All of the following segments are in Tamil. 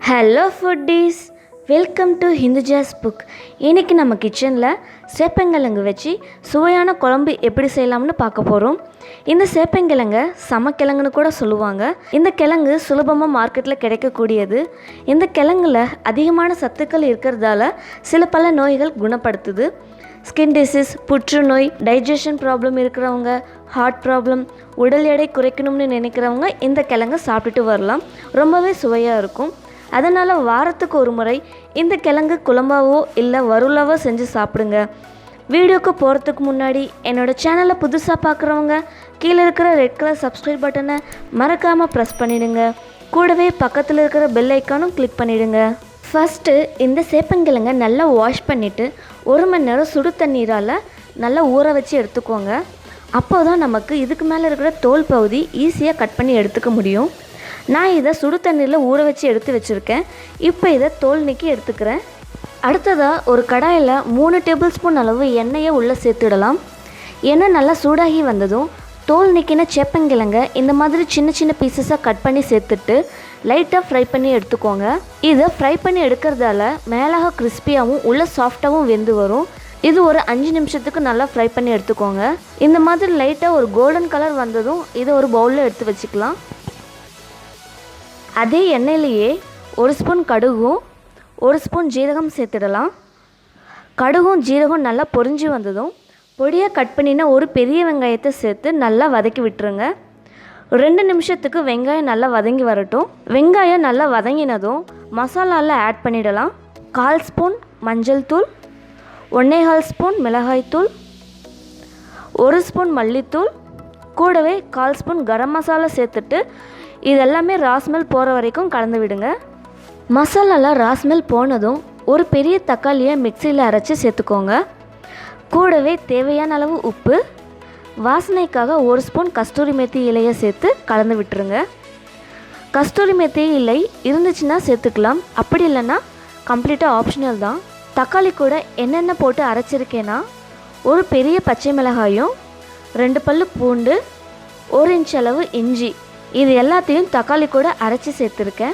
Hello foodies, welcome to Hindujas book. இன்றைக்கி நம்ம கிச்சனில் சேப்பங்கிழங்கு வச்சு சுவையான குழம்பு எப்படி செய்யலாம்னு பார்க்க போகிறோம். இந்த சேப்பங்கிழங்கை சமக்கிழங்குன்னு கூட சொல்லுவாங்க. இந்த கிழங்கு சுலபமாக மார்க்கெட்டில் கிடைக்கக்கூடியது. இந்த கிழங்குல அதிகமான சத்துக்கள் இருக்கிறதால பல நோய்கள் குணப்படுத்துது. ஸ்கின் டிசீஸ், புற்றுநோய், டைஜஷன் ப்ராப்ளம் இருக்கிறவங்க, ஹார்ட் ப்ராப்ளம், உடல் எடை குறைக்கணும்னு நினைக்கிறவங்க இந்த கிழங்கை சாப்பிட்டுட்டு வரலாம். ரொம்பவே சுவையாக இருக்கும். அதனால் வாரத்துக்கு ஒரு முறை இந்த கிழங்கு குழம்பாவோ இல்லை வறுவலாவோ செஞ்சு சாப்பிடுங்க. வீடியோக்கு போகிறதுக்கு முன்னாடி என்னோடய சேனலை புதுசாக பார்க்குறவங்க கீழே இருக்கிற ரெட் கலர் சப்ஸ்கிரைப் பட்டனை மறக்காமல் ப்ரெஸ் பண்ணிவிடுங்க. கூடவே பக்கத்தில் இருக்கிற பெல் ஐக்கானும் கிளிக் பண்ணிவிடுங்க. ஃபஸ்ட்டு இந்த சேப்பங்கிழங்கை நல்லா வாஷ் பண்ணிவிட்டு 1 மணி நேரம் சுடு தண்ணீரால் நல்லா ஊற வச்சு எடுத்துக்கோங்க. அப்போ தான் நமக்கு இதுக்கு மேலே இருக்கிற தோல் பகுதி ஈஸியாக கட் பண்ணி எடுத்துக்க முடியும். நான் இதை சுடு தண்ணீரில் ஊற வச்சு எடுத்து வச்சுருக்கேன். இப்போ இதை தோல் நீக்கி எடுத்துக்கிறேன். அடுத்ததாக ஒரு கடாயில் 3 டேபிள் ஸ்பூன் அளவு எண்ணெயை உள்ளே சேர்த்துடலாம். எண்ணெய் நல்லா சூடாகி வந்ததும் தோல் நீக்கின சேப்பங்கிழங்கை இந்த மாதிரி சின்ன சின்ன பீசஸாக கட் பண்ணி சேர்த்துட்டு லைட்டாக ஃப்ரை பண்ணி எடுத்துக்கோங்க. இதை ஃப்ரை பண்ணி எடுக்கிறதால மேலாக கிறிஸ்பியாகவும் உள்ள சாஃப்டாகவும் வெந்து வரும். இது ஒரு 5 நிமிஷத்துக்கு நல்லா ஃப்ரை பண்ணி எடுத்துக்கோங்க. இந்த மாதிரி லைட்டாக ஒரு கோல்டன் கலர் வந்ததும் இதை ஒரு பவுலில் எடுத்து வச்சுக்கலாம். அதே எண்ணெயிலேயே 1 ஸ்பூன் கடுகும் 1 ஸ்பூன் ஜீரகம் சேர்த்துடலாம். கடுகும் ஜீரகம் நல்லா பொரிஞ்சு வந்ததும் பொடியாக கட் பண்ணினா ஒரு பெரிய வெங்காயத்தை சேர்த்து நல்லா வதக்கி விட்டுருங்க. 2 நிமிஷத்துக்கு வெங்காயம் நல்லா வதங்கி வரட்டும். வெங்காயம் நல்லா வதங்கினதும் மசாலாவில் ஆட் பண்ணிடலாம். 1/4 ஸ்பூன் மஞ்சள் தூள், 1/4 ஸ்பூன் மிளகாய்த்தூள், 1 ஸ்பூன் மல்லித்தூள், கூடவே 1/4 ஸ்பூன் கரம் மசாலா சேர்த்துட்டு இதெல்லாமே ராஸ்மெல் போகிற வரைக்கும் கலந்து விடுங்க. மசாலாலாம் ராஸ்மெல் போனதும் ஒரு பெரிய தக்காளியை மிக்சியில் அரைச்சி சேர்த்துக்கோங்க. கூடவே தேவையான அளவு உப்பு, வாசனைக்காக 1 ஸ்பூன் கஸ்தூரி மேத்தி இலையை சேர்த்து கலந்து விட்டுருங்க. கஸ்தூரி மேத்தி இலை இருந்துச்சுன்னா சேர்த்துக்கலாம், அப்படி இல்லைன்னா கம்ப்ளீட்டாக ஆப்ஷனல் தான். தக்காளி கூட என்னென்ன போட்டு அரைச்சிருக்கேன்னா ஒரு பெரிய பச்சை மிளகாயும் 2 பல்லு பூண்டு, 1 இன்ச் அளவு இஞ்சி, இது எல்லாத்தையும் தக்காளி கூட அரைச்சி சேர்த்துருக்கேன்.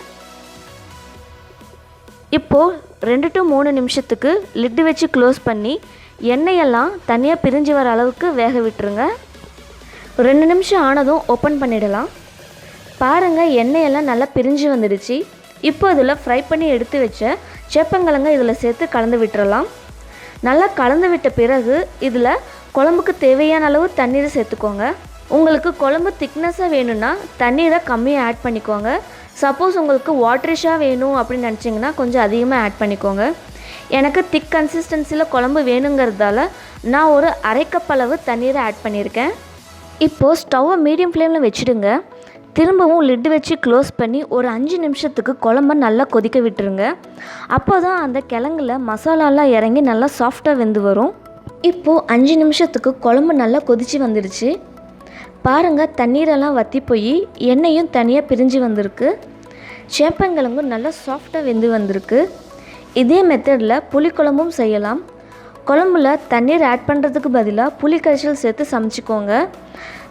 இப்போது 2 to 3 நிமிஷத்துக்கு லிட்டு வச்சு க்ளோஸ் பண்ணி எண்ணெயெல்லாம் தனியாக பிரிஞ்சு வர அளவுக்கு வேக விட்டுருங்க. 2 நிமிஷம் ஆனதும் ஓப்பன் பண்ணிடலாம். பாருங்கள், எண்ணெயெல்லாம் நல்லா பிரிஞ்சு வந்துடுச்சு. இப்போ இதில் ஃப்ரை பண்ணி எடுத்து வச்ச சேப்பங்கிழங்க இதில் சேர்த்து கலந்து விட்டுறலாம். நல்லா கலந்து விட்ட பிறகு இதில் குழம்புக்கு தேவையான அளவு தண்ணீரை சேர்த்துக்கோங்க. உங்களுக்கு குழம்பு திக்னஸாக வேணும்னா தண்ணீரை கம்மியாக ஆட் பண்ணிக்கோங்க. சப்போஸ் உங்களுக்கு வாட்டரிஷாக வேணும் அப்படின்னு நினச்சிங்கன்னா கொஞ்சம் அதிகமாக ஆட் பண்ணிக்கோங்க. எனக்கு திக் கன்சிஸ்டன்சியில் குழம்பு வேணுங்கிறதால நான் ஒரு 1/2 கப் அளவு தண்ணீரை ஆட் பண்ணியிருக்கேன். இப்போது ஸ்டவ்வை மீடியம் ஃப்ளேமில் வச்சுடுங்க. திரும்பவும் லிட்டு வச்சு க்ளோஸ் பண்ணி ஒரு 5 நிமிஷத்துக்கு குழம்ப நல்லா கொதிக்க விட்டுருங்க. அப்போ தான் அந்த கிழங்குல மசாலாலாம் இறங்கி நல்லா சாஃப்டாக வெந்து வரும். இப்போது 5 நிமிஷத்துக்கு குழம்பு நல்லா கொதித்து வந்துடுச்சு. பாருங்கள், தண்ணீரெல்லாம் வற்றி போய் எண்ணெயும் தனியாக பிரிஞ்சு வந்திருக்கு. சேப்பங்கிழங்கும் நல்லா சாஃப்டாக வெந்து வந்திருக்கு. இதே மெத்தடில் புளிக்குழம்பும் செய்யலாம். குழம்புல தண்ணீர் ஆட் பண்ணுறதுக்கு பதிலாக புளி கரைசல் சேர்த்து சமைச்சிக்கோங்க.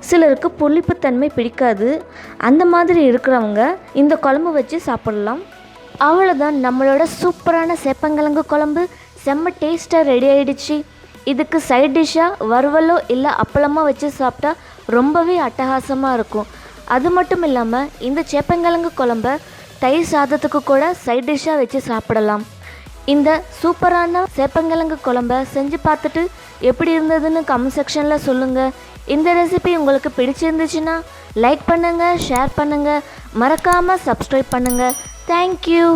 சிலருக்கு புளிப்புத்தன்மை பிடிக்காது. அந்த மாதிரி இருக்கிறவங்க இந்த குழம்பு வச்சு சாப்பிடலாம். அவ்வளோதான், நம்மளோட சூப்பரான சேப்பங்கிழங்கு குழம்பு செம்ம டேஸ்ட்டாக ரெடி ஆகிடுச்சு. இதுக்கு சைட் டிஷ்ஷாக வறுவலோ இல்லை அப்பளமாக வச்சு சாப்பிட்டா ரொம்பவே அட்டகாசமாக இருக்கும். அது மட்டும் இல்லாமல் இந்த சேப்பங்கிழங்கு குழம்ப தயிர் சாதத்துக்கு கூட சைட் டிஷ்ஷாக வச்சு சாப்பிடலாம். இந்த சூப்பரான சேப்பங்கிழங்கு குழம்ப செஞ்சு பார்த்துட்டு எப்படி இருந்ததுன்னு கமெண்ட் செக்ஷனில் சொல்லுங்கள். இந்த ரெசிபி உங்களுக்கு பிடிச்சிருந்துச்சுன்னா லைக் பண்ணுங்கள், ஷேர் பண்ணுங்கள், மறக்காமல் சப்ஸ்கிரைப் பண்ணுங்கள். தேங்க்யூ.